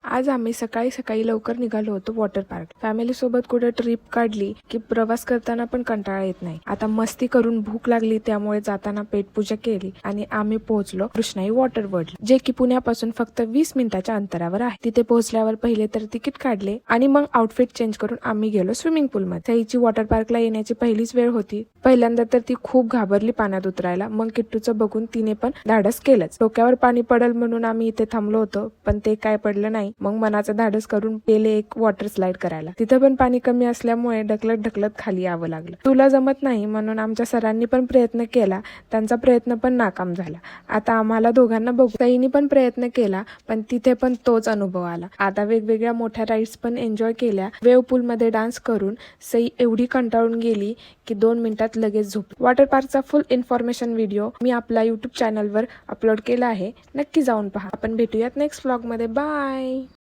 आज आम्ही सकाळी सकाळी लवकर निघालो होतो वॉटर पार्क. फॅमिली सोबत कुठे ट्रिप काढली की प्रवास करताना पण कंटाळा येत नाही. आता मस्ती करून भूक लागली त्यामुळे जाताना पेटपूजा केली आणि आम्ही पोहोचलो कृष्णाई वॉटर वर्ल्ड, जे की पुण्यापासून फक्त 20 मिनिटाच्या अंतरावर आहे. तिथे पोहोचल्यावर पहिले तर तिकीट काढले आणि मग आउटफिट चेंज करून आम्ही गेलो स्विमिंग पूल मध्ये. सईची वॉटर पार्कला येण्याची पहिलीच वेळ होती. पहिल्यांदा तर ती खूप घाबरली पाण्यात उतरायला. मग किट्टूचं बघून तिने पण धाडस केलंच. डोक्यावर पाणी पडल म्हणून आम्ही इथे थांबलो होतो, पण ते काय पडलं नाही. मग मनाचं धाडस करून गेले एक वॉटर स्लाइड करायला. तिथं पण पाणी कमी असल्यामुळे ढकलत ढकलत खाली यावं लागलं. तुला जमत नाही म्हणून आमच्या सरांनी पण प्रयत्न केला. त्यांचा प्रयत्न पण नाकाम झाला. आता आम्हाला दोघांना बघू. सईनी पण प्रयत्न केला, पण तिथे पण तोच अनुभव आला. आता वेगवेगळ्या मोठ्या राईड्स पण एन्जॉय केल्या. वेव्ह पूल मध्ये डान्स करून सई एवढी कंटाळून गेली की 2 मिनिटात लगेच झोपली. वॉटर पार्कचा फुल इन्फॉर्मेशन व्हिडिओ मी आपल्या YouTube चॅनलवर अपलोड केला आहे, नक्की जाऊन पहा. आपण भेटूयात नेक्स्ट व्लॉग मध्ये. बाय.